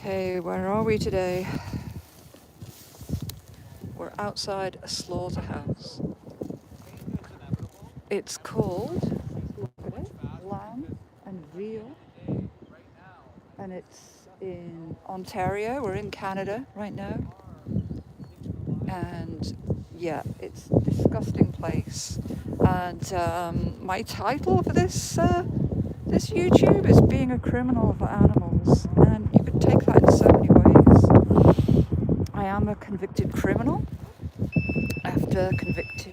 Okay, where are we today? We're outside a slaughterhouse. It's called, look at it, Lamb and Veal, and it's in Ontario. We're in Canada right now, and yeah, it's a disgusting place. And my title for this YouTube is Being a Criminal for Animals, and you could take that in so many ways. I am a convicted criminal after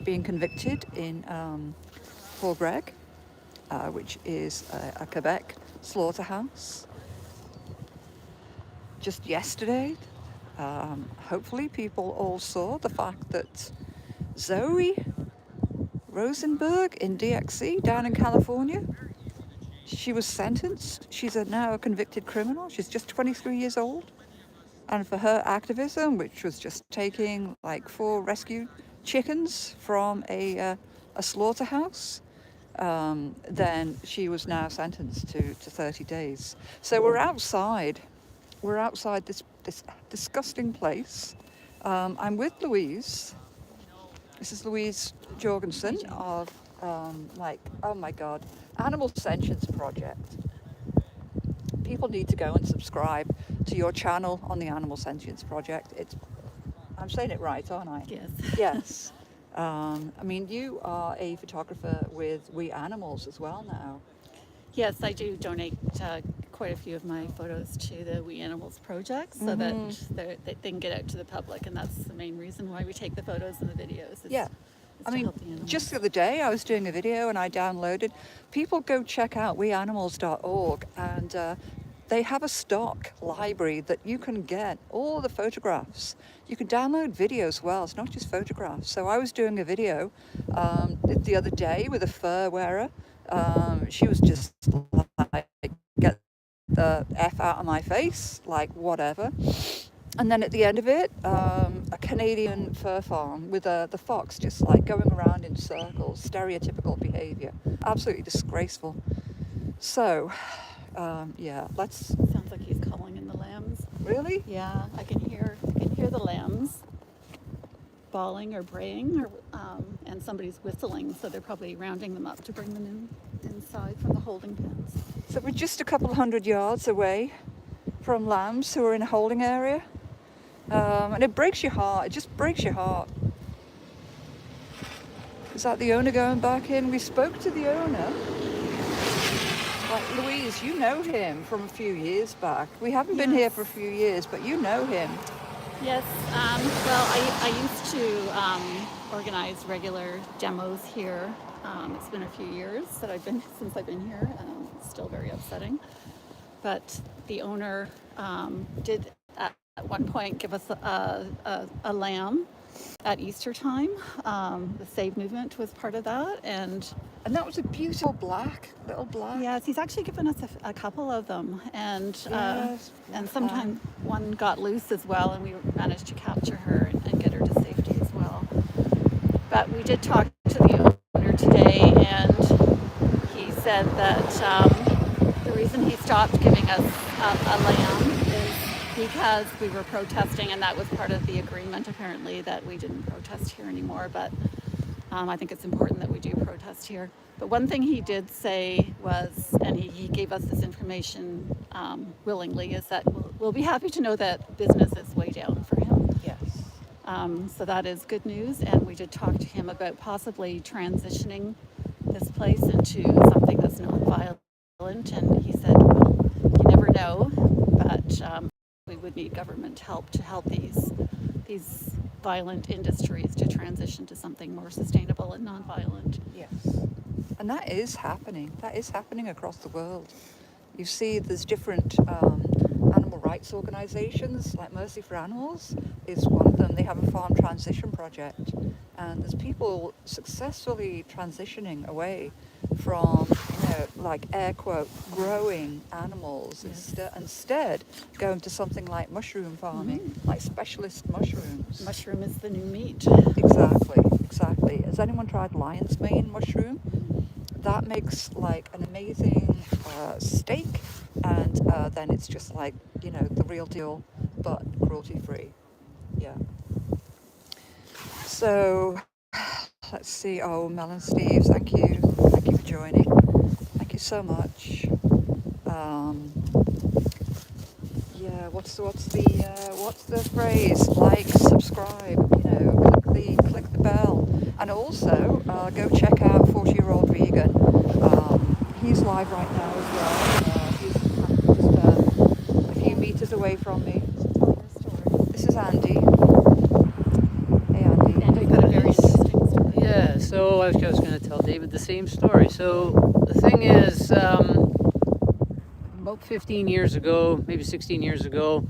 being convicted in Greg, which is a Quebec slaughterhouse. Just yesterday, hopefully people all saw the fact that Zoe Rosenberg in DXC down in California, she was sentenced. She's now a convicted criminal. She's just 23 years old. And for her activism, which was just taking like 4 rescued chickens from a slaughterhouse, then she was now sentenced to 30 days. So we're outside this disgusting place. I'm with Louise. This is Louise Jorgensen of oh my God, Animal Sentience Project. People need to go and subscribe to your channel on the Animal Sentience Project. I'm saying it right, aren't I? Yes. Yes. I mean, you are a photographer with We Animals as well now. Yes, I do donate quite a few of my photos to the We Animals project so that they can get out to the public, and that's the main reason why we take the photos and the videos. Yeah. I mean, just the other day I was doing a video and I downloaded. People go check out weanimals.org, and they have a stock library that you can get all the photographs. You can download video as well. It's not just photographs. So I was doing a video the other day with a fur wearer. She was just like, get the F out of my face, like whatever. And then at the end of it, a Canadian fur farm with the fox just like going around in circles, stereotypical behavior, absolutely disgraceful. So, yeah, let's. Sounds like he's calling in the lambs. Really? Yeah, I can hear the lambs bawling or braying, or and somebody's whistling, so they're probably rounding them up to bring them inside from the holding pens. So we're just a couple of 100 yards away from lambs who are in a holding area. And it breaks your heart. It just breaks your heart. Is that the owner going back in? We spoke to the owner. Like, Louise, you know him from a few years back. We haven't been here for a few years, but you know him. Yes. Well, I used to organize regular demos here. It's been a few years since I've been here. It's still very upsetting. But the owner did at one point give us a lamb at Easter time. The Save movement was part of that, and that was a beautiful little black. Yes, he's actually given us a couple of them, and sometimes one got loose as well, and we managed to capture her and get her to safety as well. But we did talk to the owner today, and he said that the reason he stopped giving us a lamb is because we were protesting, and that was part of the agreement apparently, that we didn't protest here anymore. But I think it's important that we do protest here. But one thing he did say was, and he gave us this information willingly, is that we'll be happy to know that business is way down for him. Yes. So that is good news, and we did talk to him about possibly transitioning this place into something that's not violent, and he said, well, you never know, but we would need government help to help these violent industries to transition to something more sustainable and non-violent. Yes. And that is happening. That is happening across the world. You see there's different animal rights organizations, like Mercy for Animals is one of them. They have a farm transition project, and there's people successfully transitioning away from, like air quote, growing animals. Yes. Instead going to something like mushroom farming, like specialist mushrooms. Mushroom is the new meat. Exactly. Has anyone tried lion's mane mushroom? That makes like an amazing steak and then it's just like, you know, the real deal, but cruelty free. Yeah. So let's see. Oh, Mel and Steve, thank you for joining. Thank you so much. Um, yeah, what's the phrase? Like, subscribe, you know, click the bell, and also go check out 40-Year-Old Vegan. He's live right now as well. He's just a few meters away from me. This is Andy. Hey, Andy. And we've got a very interesting story. Yeah, so I was just going to tell David the same story. So the thing is, about 15 years ago, maybe 16 years ago,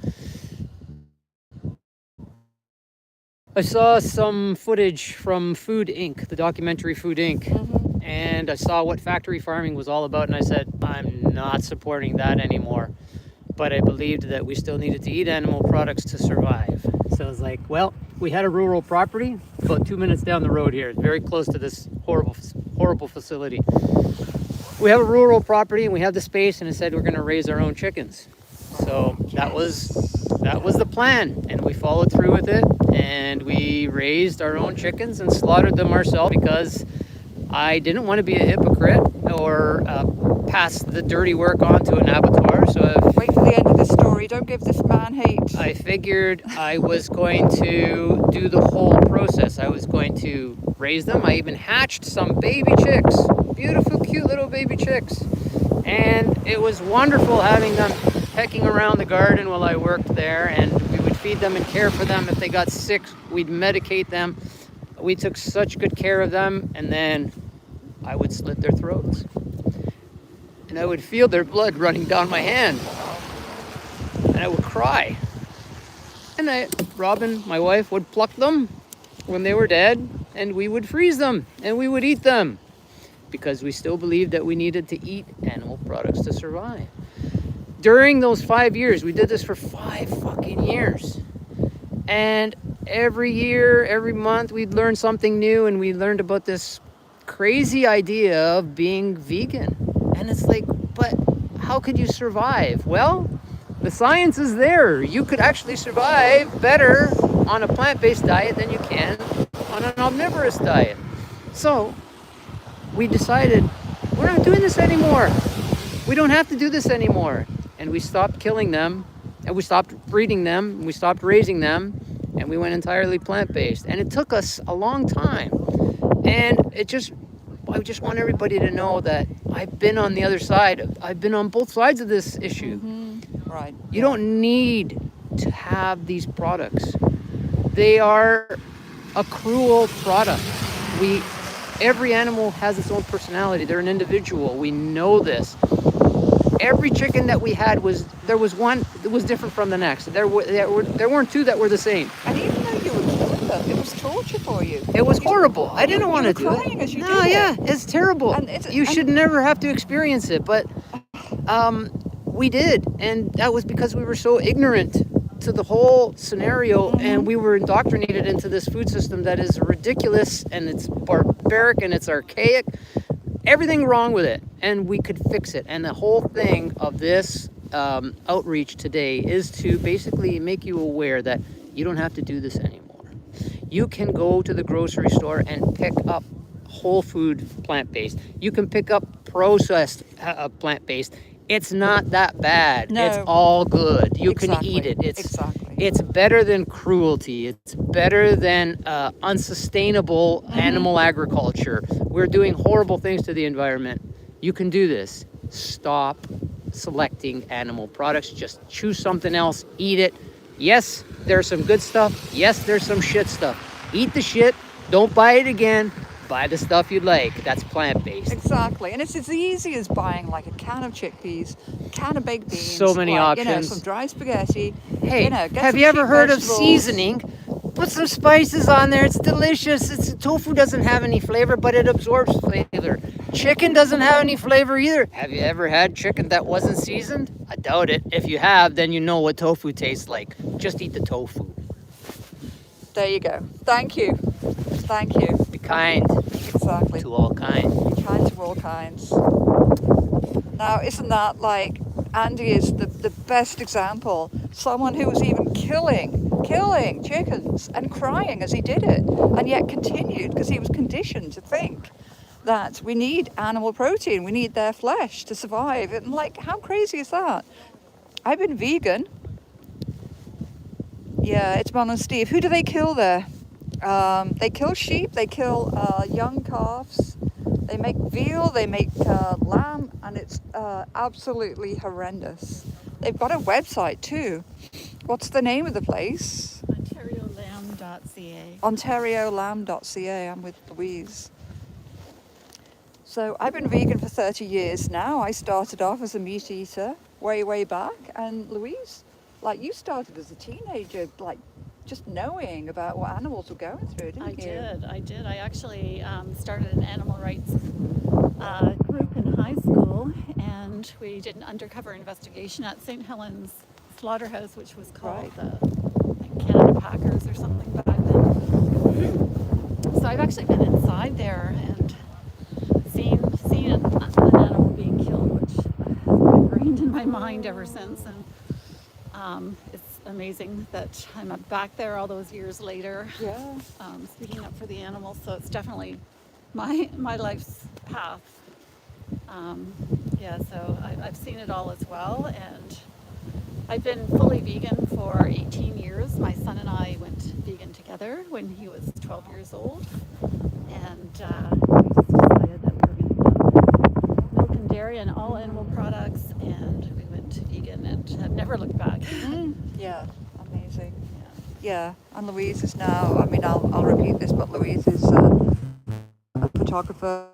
I saw some footage from Food Inc., the documentary Food Inc., Mm-hmm. and I saw what factory farming was all about, and I said, I'm not supporting that anymore. But I believed that we still needed to eat animal products to survive. So I was like, well, we had a rural property about 2 minutes down the road here, very close to this horrible facility. We have a rural property and we have the space, and it said we're going to raise our own chickens. So that was the plan, and we followed through with it, and we raised our own chickens and slaughtered them ourselves because I didn't want to be a hypocrite or pass the dirty work on to an abattoir. So Wait for the end of the story. Don't give this man hate. I figured I was going to do the whole process. I was going to raise them. I even hatched some baby chicks, beautiful, cute little baby chicks. And it was wonderful having them pecking around the garden while I worked there. And we would feed them and care for them. If they got sick, we'd medicate them. We took such good care of them. And then I would slit their throats. And I would feel their blood running down my hand. And I would cry. And Robin, my wife, would pluck them when they were dead, and we would freeze them, and we would eat them, because we still believed that we needed to eat animal products to survive. During those 5 years, we did this for 5 fucking years. And every year, every month, we'd learn something new, and we learned about this crazy idea of being vegan. And it's like, but how could you survive? Well, the science is there. You could actually survive better on a plant-based diet than you can on an omnivorous diet. So we decided we're not doing this anymore. We don't have to do this anymore. And we stopped killing them, and we stopped breeding them, and we stopped raising them, and we went entirely plant-based. And it took us a long time. And I just want everybody to know that I've been on the other side. I've been on both sides of this issue. Mm-hmm. Right. You don't need to have these products. They are a cruel product. Every animal has its own personality. They're an individual. We know this. Every chicken that we had there was one that was different from the next. There weren't two that were the same. And even though you were killing them, it was torture for you. It was horrible. I didn't want to do it. Crying as you No, did yeah, it. it's terrible. You should never have to experience it, but we did, and that was because we were so ignorant to the whole scenario, and we were indoctrinated into this food system that is ridiculous, and it's barbaric, and it's archaic. Everything wrong with it, and we could fix it. And the whole thing of this outreach today is to basically make you aware that you don't have to do this anymore. You can go to the grocery store and pick up whole food plant-based. You can pick up processed plant-based. It's not that bad. No. It's all good. You can Exactly. eat it. Exactly. It's better than cruelty. It's better than unsustainable animal agriculture. We're doing horrible things to the environment. You can do this. Stop selecting animal products. Just choose something else. Eat it. Yes, there's some good stuff. Yes, there's some shit stuff. Eat the shit. Don't buy it again. Buy the stuff you like. That's plant-based. Exactly. And it's as easy as buying like a can of chickpeas, a can of baked beans. So many options. You know, some dry spaghetti. Hey, you know, get have some you ever cheap heard of vegetables. seasoning? Put some spices on there. It's delicious. Tofu doesn't have any flavor, but it absorbs flavor. Chicken doesn't have any flavor either. Have you ever had chicken that wasn't seasoned? I doubt it. If you have, then you know what tofu tastes like. Just eat the tofu. There you go. Thank you. Thank you. Be kind Exactly. to all kind. Be kind to all kinds. Now, isn't that like Andy is the best example. Someone who was even killing chickens and crying as he did it, and yet continued because he was conditioned to think that we need animal protein, we need their flesh to survive. And like, how crazy is that? I've been vegan. Yeah, it's Mon and Steve. Who do they kill there? They kill sheep, they kill young calves, they make veal, they make lamb, and it's absolutely horrendous. They've got a website too. What's the name of the place? OntarioLamb.ca. OntarioLamb.ca. I'm with Louise. So I've been vegan for 30 years now. I started off as a meat eater way back. And Louise, like, you started as a teenager, like just knowing about what animals were going through, didn't you? I did. I actually started an animal rights group in high school, and we did an undercover investigation at St. Helens Slaughterhouse, which was called the Canada Packers or something back then. So I've actually been inside there and seen an animal being killed, which has been ingrained in my mind ever since. And it's amazing that I'm back there all those years later, speaking up for the animals. So it's definitely my life's path. So I've seen it all as well, and I've been fully vegan for 18 years. My son and I went vegan together when he was 12 years old, and we just decided that we were going to give milk and dairy and all animal products, and we went vegan and have never looked back. Yeah, amazing. Yeah, and Louise is now, I mean, I'll repeat this, but Louise is a photographer.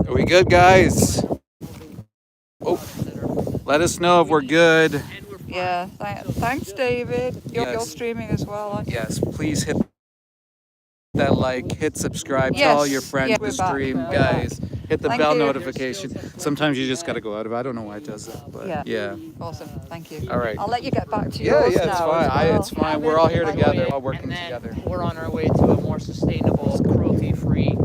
Are we good, guys? Oh, let us know if we're good. Yeah, thanks, David. You're Yes. streaming as well, aren't you? Yes, please hit that like, hit subscribe, tell all your Yes, friends yeah, the we're back, stream, we're guys. Hit the Thank bell you. notification. Sometimes you just gotta go out of it. I don't know why it does that, but Yeah. yeah. Awesome, thank you. All right. I'll let you get back to Yeah, yours yeah, now it's as fine. well. It's fine. We're all here Enjoy together, it, all working and then together. We're on our way to a more sustainable, cruelty-free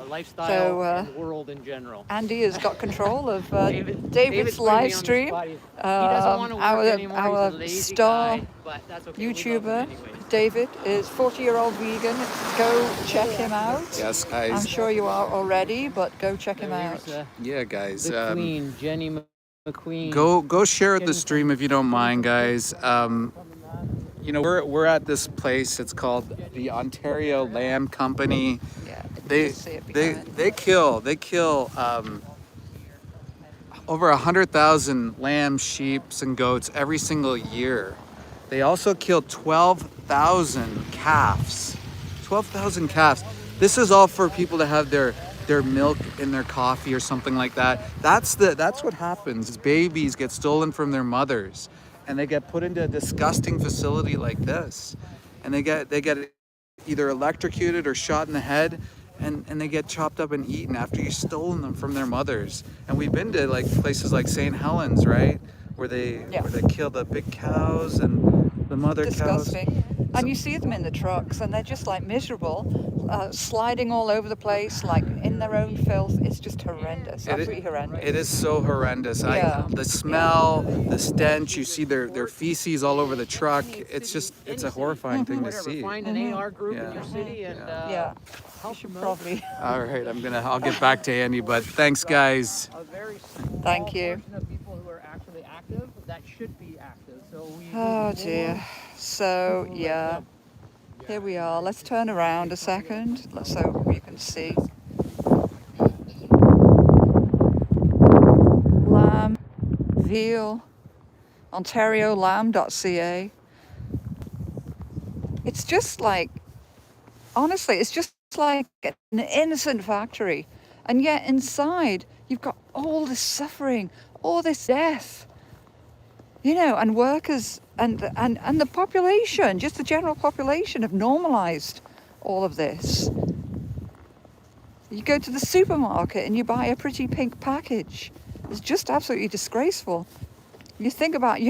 lifestyle So, and world in general. Andy has got control of David's David's putting me on live the stream. spot. He doesn't want to work anymore. He's a Our lazy star guy, but that's okay. We love him YouTuber, anyway. David, is 40-year-old vegan. Go check him out. Yes, I'm guys. sure you are already, but go check him out. There's Yeah, guys. the Queen, Jenny McQueen. Go share the stream if you don't mind, guys. You know, we're at this place. It's called the Ontario Lamb Company. Yeah, They just see it they behind. they kill over 100,000 lambs, sheep, and goats every single year. They also kill 12,000 calves. 12,000 calves. This is all for people to have their milk in their coffee or something like that. That's what happens. Is babies get stolen from their mothers, and they get put into a disgusting facility like this, and they get either electrocuted or shot in the head, and they get chopped up and eaten after you've stolen them from their mothers. And we've been to like places like St. Helens, right, where they kill the big cows and the mother cows. Disgusting. And you see them in the trucks, and they're just like miserable, sliding all over the place, like in their own filth. It's just horrendous, absolutely horrendous. It is so horrendous. Yeah. The smell, the stench. You see their feces all over the truck. It's a horrifying thing to see. Find an AR group in your city and Yeah, you should probably. All right, I'll get back to Andy, but thanks, guys. a very small Thank you. portion of people who are actually active that should be active. So we Oh dear. So yeah, here we are. Let's turn around a second so you can see. Lamb, veal, OntarioLamb.ca. It's just like, honestly, it's just like an innocent factory, and yet inside you've got all this suffering, all this death. You know, and workers and the population, just the general population, have normalized all of this. You go to the supermarket and you buy a pretty pink package. It's just absolutely disgraceful. You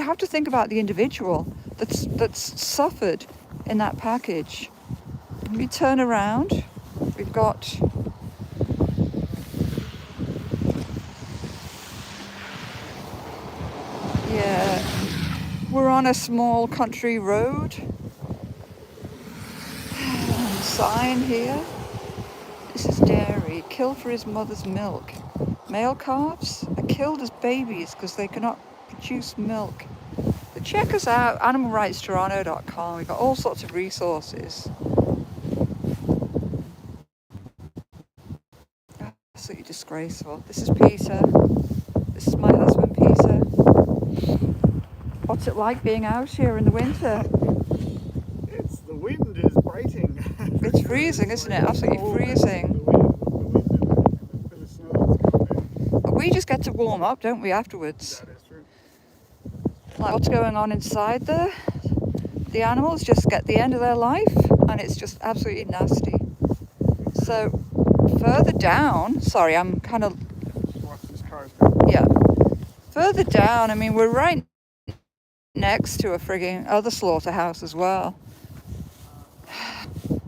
have to think about the individual that's suffered in that package. When we turn around, we've got we're on a small country road. Sign here. This is dairy. Killed for his mother's milk. Male calves are killed as babies because they cannot produce milk. But check us out, animalrightstoronto.com. We've got all sorts of resources. Absolutely disgraceful. This is Peter. This is my husband, Peter. What's it like being out here in the winter? The wind is biting. It's freezing, isn't it? Absolutely freezing. But we just get to warm up, don't we, afterwards? That is true. Like what's going on inside there? The animals just get the end of their life, and it's just absolutely nasty. So further down, sorry, I'm kind of, Watch this car's yeah. Further down, I mean, we're right next to a frigging other slaughterhouse as well.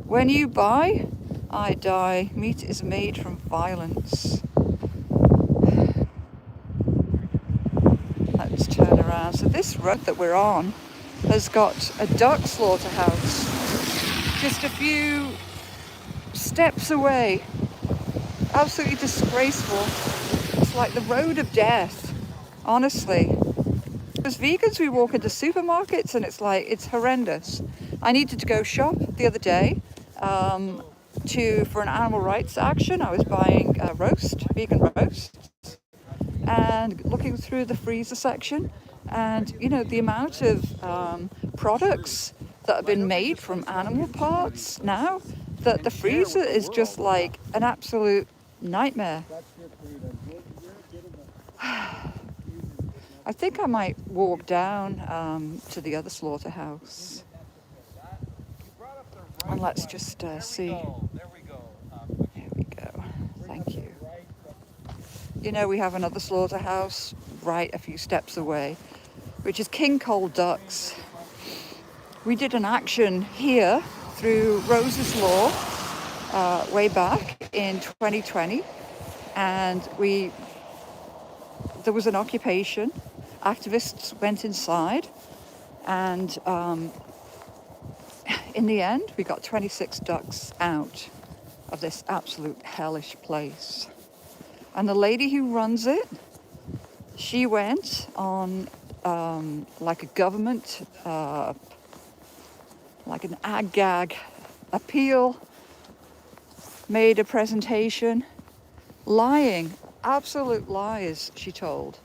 When you buy, I die. Meat is made from violence. Let's turn around. So this road that we're on has got a duck slaughterhouse just a few steps away. Absolutely disgraceful. It's like the road of death, honestly. As vegans, we walk into supermarkets and it's horrendous. I needed to go shop the other day for an animal rights action. I was buying vegan roast, and looking through the freezer section, and you know the amount of products that have been made from animal parts now, that the freezer is just like an absolute nightmare. I think I might walk down to the other slaughterhouse. And let's just see. Here we go. Thank you. You know, we have another slaughterhouse right a few steps away, which is King Cole Ducks. We did an action here through Rose's Law way back in 2020, and there was an occupation. Activists went inside, and in the end, we got 26 ducks out of this absolute hellish place. And the lady who runs it, she went on like a government, like an ag-gag appeal, made a presentation, lying, absolute lies, she told,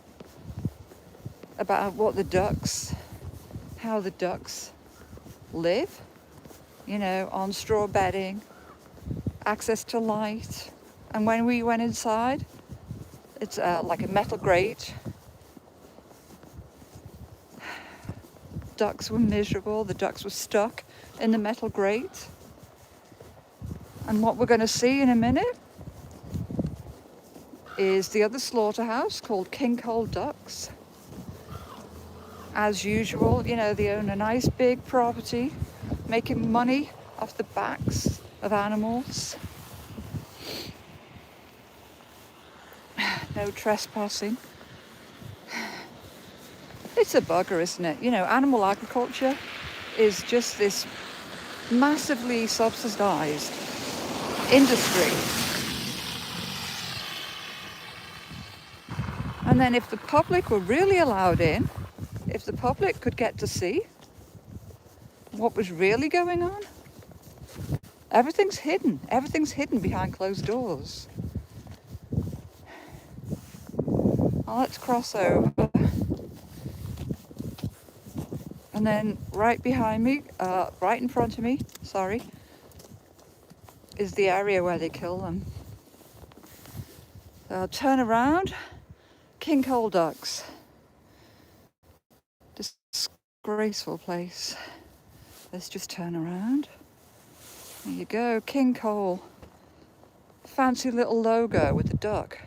about what the ducks, how the ducks live, you know, on straw bedding, access to light. And when we went inside, it's like a metal grate. Ducks were miserable. The ducks were stuck in the metal grate. And what we're going to see in a minute is the other slaughterhouse called King Cole Ducks. As usual, you know, they own a nice big property, making money off the backs of animals. No trespassing. It's a bugger, isn't it? You know, animal agriculture is just this massively subsidized industry. And then if the public were really allowed in, if the public could get to see what was really going on, everything's hidden. Everything's hidden behind closed doors. Well, let's cross over. And then right behind me, right in front of me, sorry, is the area where they kill them. Turn around, King Cole Ducks. Disgraceful place. Let's just turn around. There you go, King Cole. Fancy little logo with the duck.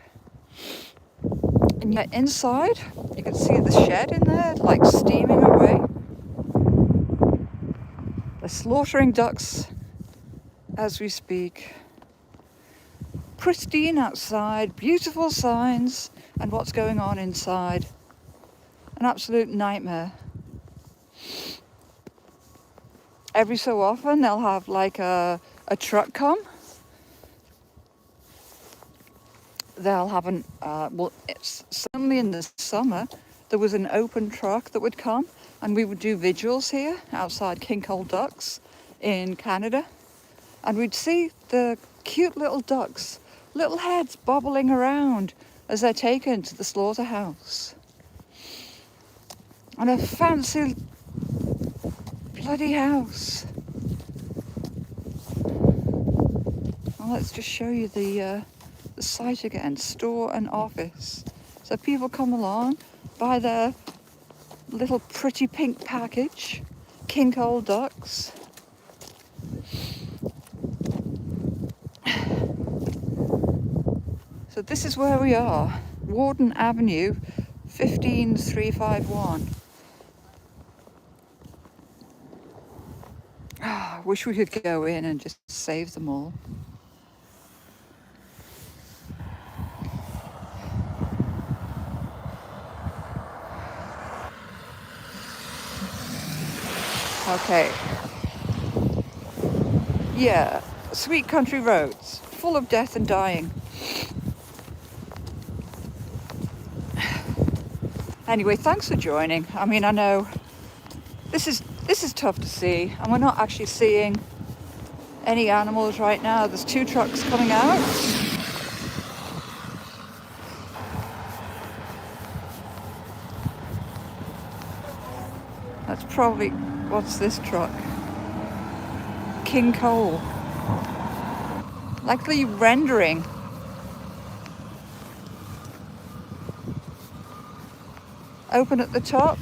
And yet inside, you can see the shed in there, like steaming away. They're slaughtering ducks as we speak. Pristine outside, beautiful signs, and what's going on inside. An absolute nightmare. Every so often they'll have like a truck come. They'll have well, it's certainly in the summer, there was an open truck that would come, and we would do vigils here outside King Cole Ducks in Canada. And we'd see the cute little ducks, little heads bobbling around as they're taken to the slaughterhouse. And a fancy bloody house. Well, let's just show you the site again, store and office. So people come along, buy their little pretty pink package, King Cole Ducks. So this is where we are, Warden Avenue, 15351. I wish we could go in and just save them all. Okay. Yeah, sweet country roads, full of death and dying. Anyway, thanks for joining. I mean, I know this is tough to see, and we're not actually seeing any animals right now. There's 2 trucks coming out. That's probably, what's this truck? King Cole. Likely rendering. open at the top.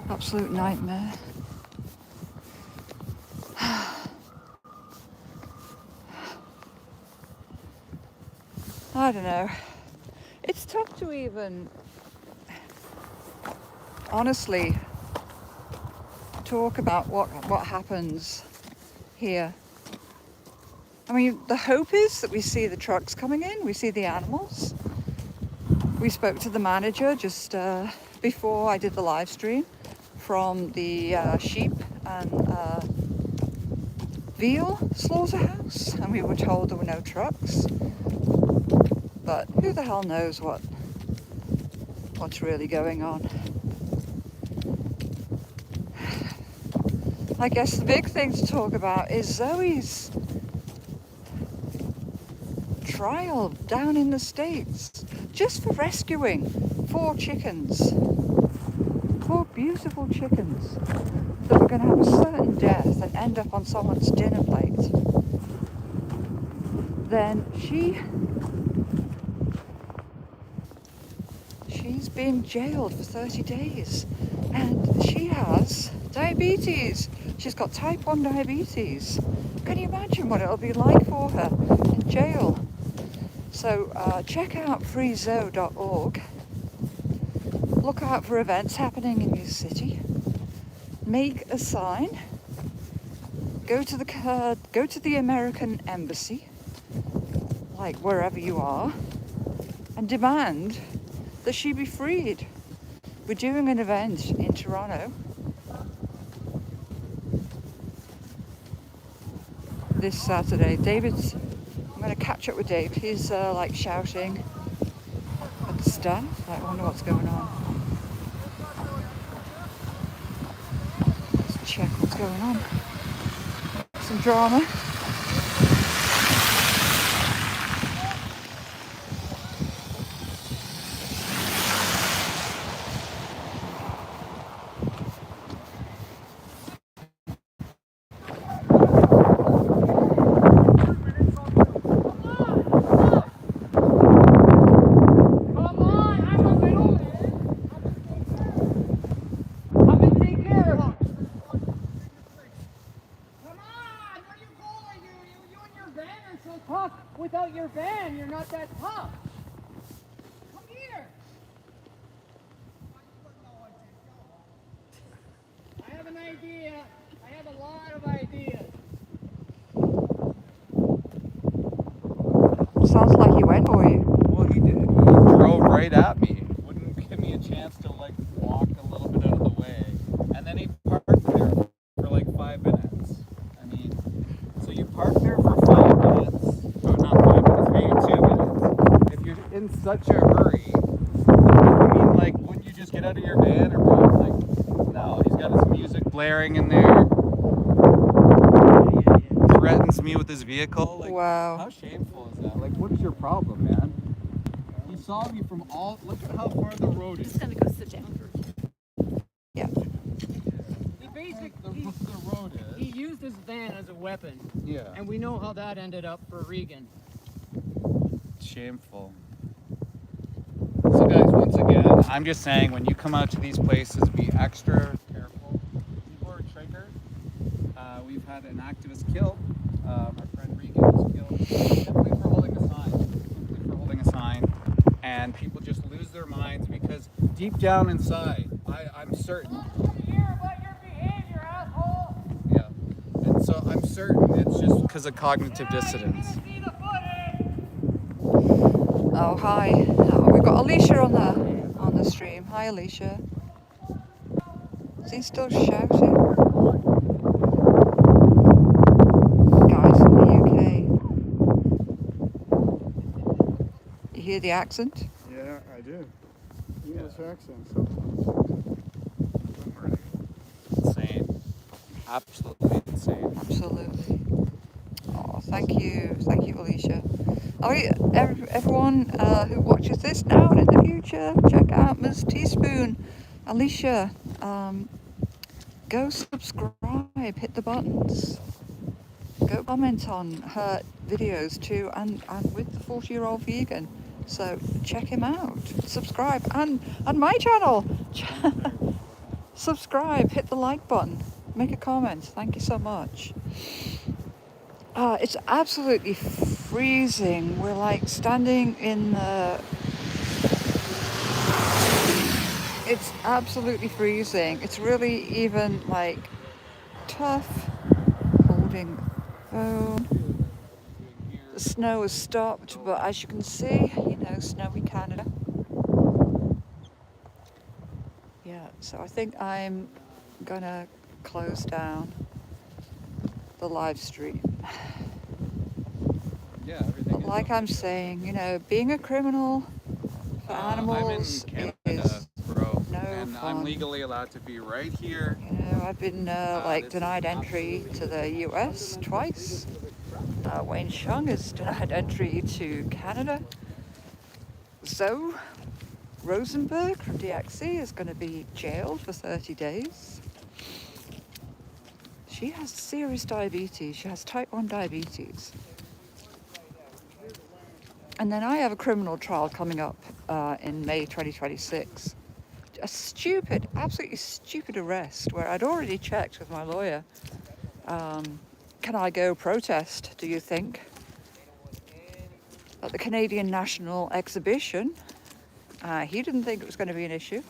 Absolute nightmare. I don't know. It's tough to even honestly talk about what happens here. I mean, the hope is that we see the trucks coming in, we see the animals. We spoke to the manager just before I did the live stream from the sheep and veal slaughterhouse, and we were told there were no trucks. But who the hell knows what's really going on. I guess the big thing to talk about is Zoe's trial down in the States just for rescuing 4 chickens. 4 beautiful chickens that were going to have a certain death and end up on someone's dinner plate. Then she's been jailed for 30 days and she has diabetes. She's got type 1 diabetes. Can you imagine what it'll be like for her in jail? So check out freezo.org. Look out for events happening in your city. Make a sign. Go to the American embassy, like wherever you are, and demand that she be freed. We're doing an event in Toronto this Saturday. I'm going to catch up with Dave. He's like shouting at the staff. I wonder what's going on. Let's check what's going on. Some drama. Without your van, you're not that tough. Come here. I have an idea. I have a lot of ideas. Sounds like he went for you. Well, he did. He drove right at me. Wouldn't give me a chance to like walk a little bit out of the way. And then he parked there for like 5 minutes. I mean, so you park there for 5 minutes. Oh, not 5 minutes, maybe 2 minutes. If you're in such a hurry, I mean, like, wouldn't you just get out of your van or what? Like, no, he's got his music blaring in there. Threatens me with his vehicle. Like, Wow. how shameful is that? Like, what's your problem, man? He saw me from all. Look at how far the road I'm is. just going to go sit down. Yeah. He basically The road is. he used his van as a weapon, Yeah. and we know how that ended up for Regan. Shameful. So guys, once again, I'm just saying when you come out to these places, be extra careful. People are triggered. We've had an activist killed. Our friend Regan was killed simply for holding a sign. Simply for holding a sign. And people just lose their minds because deep down inside, I'm certain. Hear about your behavior, asshole. Yeah. And so I'm certain it's just because of cognitive dissonance. See the footage. Oh, hi. We've got Alicia on the stream. Hi, Alicia. Is he still shouting? Guys from the UK. You hear the accent? Yeah, I do. English accent. Insane. Absolutely insane. Absolutely. Oh, thank you, Alicia. Oh, yeah, everyone who watches this now and in the future, check out Ms. Teaspoon, Alicia. Go subscribe, hit the buttons. go comment on her videos too, and with the 40-year-old vegan. So check him out, subscribe, and my channel. Subscribe, hit the like button, make a comment. Thank you so much. It's absolutely freezing. We're like standing in the... It's absolutely freezing. It's really even like tough holding the phone. The snow has stopped, but as you can see, you know, snowy Canada. Yeah, so I think I'm gonna close down the live stream. Yeah, everything But like I'm saying, you know, being a criminal for animals I'm in is Canada, bro, no and fun. I'm legally allowed to be right here. You know, I've been like this denied is entry to the US twice. Wayne Chung is denied entry to Canada. Zoe Rosenberg from DXC is going to be jailed for 30 days. She has serious diabetes. She has type 1 diabetes. And then I have a criminal trial coming up in May 2026. A stupid, absolutely stupid arrest where I'd already checked with my lawyer. Can I go protest, do you think, at the Canadian National Exhibition? He didn't think it was going to be an issue,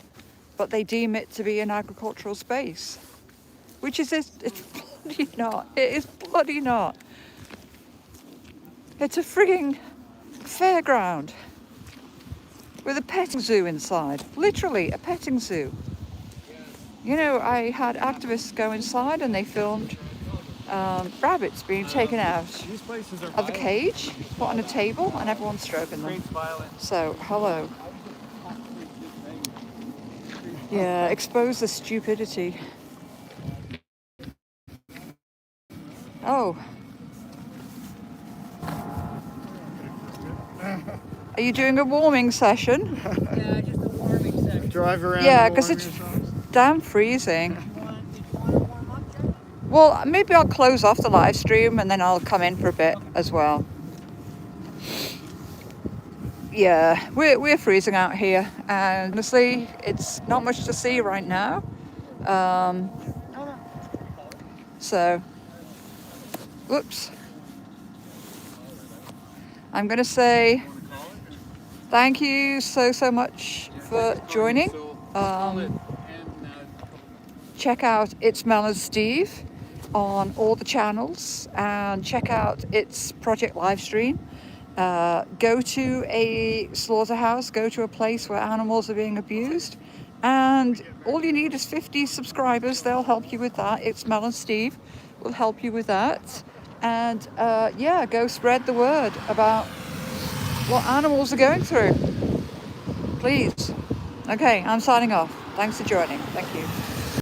but they deem it to be an agricultural space, which is it's bloody not. It is bloody not. It's a frigging fairground with a petting zoo inside. Literally a petting zoo. You know, I had activists go inside and they filmed rabbits being taken out of the cage, put on a table, and everyone's stroking them. So, hello. Yeah, expose the stupidity. Oh. Are you doing a warming session? Yeah, just a warming session. Drive around. Yeah, and because warm it's yourselves. damn freezing. Did you want to warm up, Jerry? Well, maybe I'll close off the live stream and then I'll come in for a bit as well. Yeah, we're freezing out here, and honestly, it's not much to see right now. So, whoops. I'm going to say thank you so much for joining. Check out It's Mel and Steve on all the channels, and check out its project live stream. Go to a slaughterhouse, go to a place where animals are being abused, and all you need is 50 subscribers. They'll help you with that. It's Mel and Steve will help you with that. And yeah, go spread the word about what animals are going through. Please. Okay, I'm signing off. Thanks for joining. Thank you.